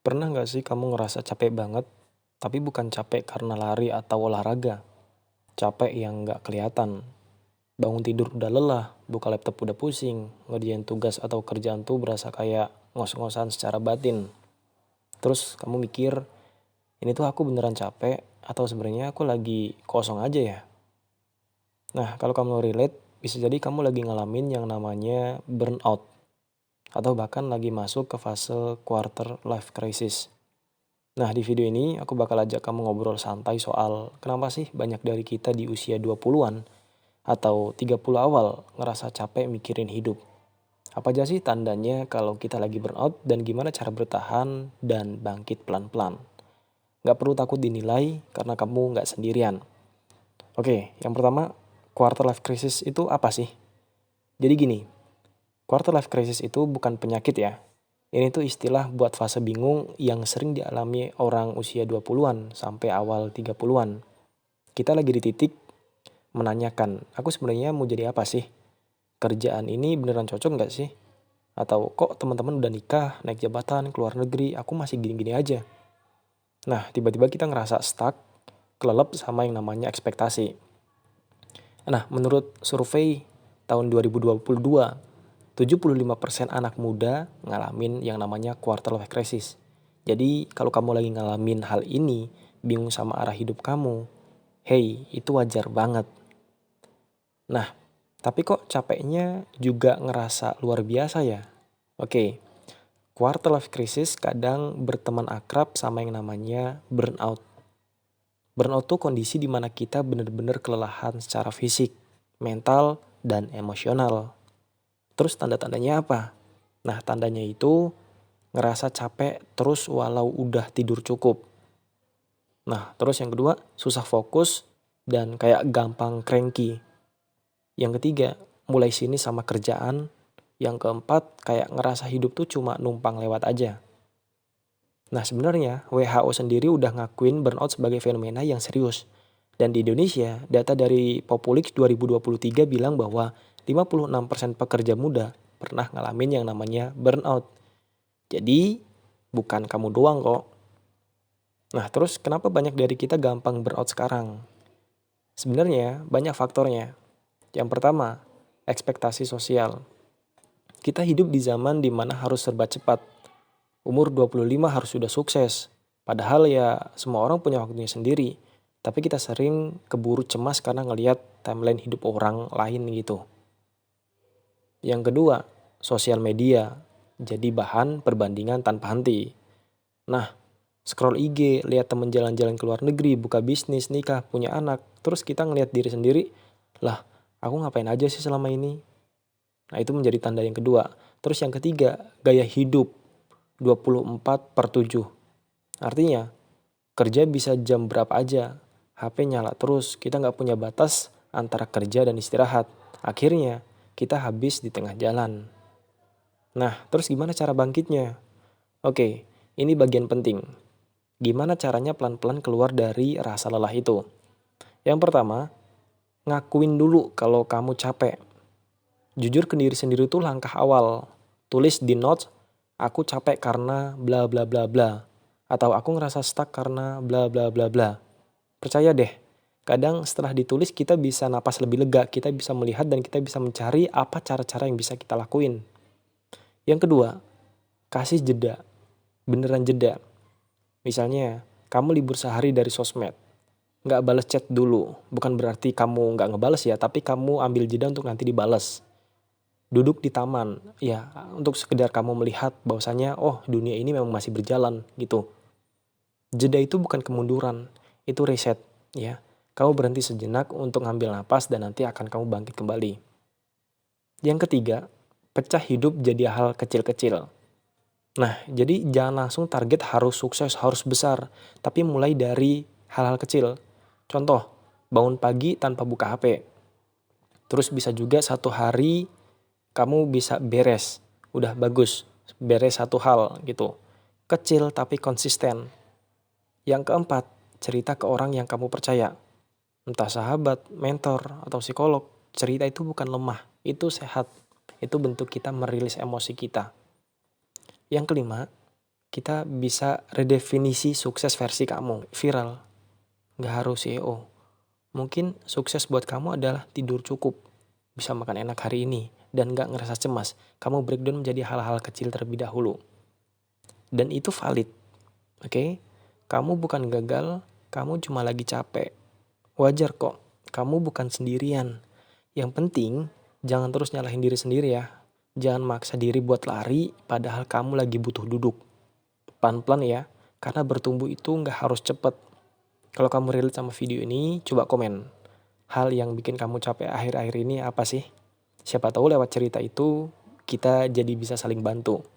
Pernah nggak sih kamu ngerasa capek banget, tapi bukan capek karena lari atau olahraga? Capek yang nggak kelihatan. Bangun tidur udah lelah, buka laptop udah pusing, ngerjain tugas atau kerjaan tuh berasa kayak ngos-ngosan secara batin. Terus kamu mikir, ini tuh aku beneran capek atau sebenarnya aku lagi kosong aja ya? Nah, kalau kamu relate, bisa jadi kamu lagi ngalamin yang namanya burnout atau bahkan lagi masuk ke fase quarter life crisis. Nah, di video ini aku bakal ajak kamu ngobrol santai soal kenapa sih banyak dari kita di usia 20-an atau 30 awal ngerasa capek mikirin hidup. Apa aja sih tandanya kalau kita lagi burnout dan gimana cara bertahan dan bangkit pelan-pelan. Nggak perlu takut dinilai karena kamu nggak sendirian. Oke, yang pertama, quarter life crisis itu apa sih? Jadi gini, quarter life crisis itu bukan penyakit ya. Ini tuh istilah buat fase bingung yang sering dialami orang usia 20-an sampai awal 30-an. Kita lagi di titik menanyakan, aku sebenarnya mau jadi apa sih? Kerjaan ini beneran cocok nggak sih? Atau kok teman-teman udah nikah, naik jabatan, keluar negeri, aku masih gini-gini aja. Nah, tiba-tiba kita ngerasa stuck, kelelep sama yang namanya ekspektasi. Nah, menurut survei tahun 2022, 75% anak muda ngalamin yang namanya quarter life crisis. Jadi kalau kamu lagi ngalamin hal ini, bingung sama arah hidup kamu, hey, itu wajar banget. Nah, tapi kok capeknya juga ngerasa luar biasa ya? Oke, quarter life crisis kadang berteman akrab sama yang namanya burnout. Burnout tuh kondisi di mana kita benar-benar kelelahan secara fisik, mental, dan emosional. Terus tanda-tandanya apa? Nah, tandanya itu ngerasa capek terus walau udah tidur cukup. Nah, terus yang kedua, susah fokus dan kayak gampang cranky. Yang ketiga, mulai sini sama kerjaan. Yang keempat, kayak ngerasa hidup tuh cuma numpang lewat aja. Nah, sebenarnya WHO sendiri udah ngakuin burnout sebagai fenomena yang serius. Dan di Indonesia, data dari Populix 2023 bilang bahwa 56% pekerja muda pernah ngalamin yang namanya burnout. Jadi, bukan kamu doang kok. Nah, terus kenapa banyak dari kita gampang burnout sekarang? Sebenarnya banyak faktornya. Yang pertama, ekspektasi sosial. Kita hidup di zaman dimana harus serba cepat. Umur 25 harus sudah sukses. Padahal ya semua orang punya waktunya sendiri. Tapi kita sering keburu cemas karena ngelihat timeline hidup orang lain gitu. Yang kedua, sosial media. Jadi bahan perbandingan tanpa henti. Nah, scroll IG, lihat temen jalan-jalan ke luar negeri, buka bisnis, nikah, punya anak. Terus kita ngelihat diri sendiri, lah aku ngapain aja sih selama ini? Nah, itu menjadi tanda yang kedua. Terus yang ketiga, gaya hidup 24/7. Artinya, kerja bisa jam berapa aja, HP nyala terus, kita nggak punya batas antara kerja dan istirahat. Akhirnya, kita habis di tengah jalan. Nah, terus gimana cara bangkitnya? Oke, ini bagian penting. Gimana caranya pelan-pelan keluar dari rasa lelah itu? Yang pertama, ngakuin dulu kalau kamu capek. Jujur ke diri sendiri itu langkah awal. Tulis di notes, aku capek karena bla bla bla bla. Atau aku ngerasa stuck karena bla bla bla bla. Percaya deh, kadang setelah ditulis kita bisa napas lebih lega, kita bisa melihat dan kita bisa mencari apa cara-cara yang bisa kita lakuin. Yang kedua, kasih jeda. Beneran jeda. Misalnya, kamu libur sehari dari sosmed. Nggak bales chat dulu. Bukan berarti kamu nggak ngebales ya, tapi kamu ambil jeda untuk nanti dibales. Duduk di taman, ya untuk sekedar kamu melihat bahwasanya oh dunia ini memang masih berjalan gitu. Jeda itu bukan kemunduran, itu reset ya. Kamu berhenti sejenak untuk ngambil napas dan nanti akan kamu bangkit kembali. Yang ketiga, pecah hidup jadi hal kecil-kecil. Nah, jadi jangan langsung target harus sukses, harus besar, tapi mulai dari hal-hal kecil. Contoh, bangun pagi tanpa buka HP. Terus bisa juga satu hari kamu bisa beres, udah bagus, beres satu hal gitu. Kecil tapi konsisten. Yang keempat, cerita ke orang yang kamu percaya. Entah sahabat, mentor, atau psikolog. Cerita itu bukan lemah, itu sehat. Itu bentuk kita merilis emosi kita. Yang kelima, kita bisa redefinisi sukses versi kamu. Viral, nggak harus CEO. Mungkin sukses buat kamu adalah tidur cukup, bisa makan enak hari ini, dan nggak ngerasa cemas. Kamu breakdown menjadi hal-hal kecil terlebih dahulu. Dan itu valid, oke? Kamu bukan gagal, kamu cuma lagi capek. Wajar kok, kamu bukan sendirian. Yang penting, jangan terus nyalahin diri sendiri ya. Jangan maksa diri buat lari, padahal kamu lagi butuh duduk. Pelan-pelan ya, karena bertumbuh itu nggak harus cepet. Kalau kamu relate sama video ini, coba komen. Hal yang bikin kamu capek akhir-akhir ini apa sih? Siapa tahu lewat cerita itu, kita jadi bisa saling bantu.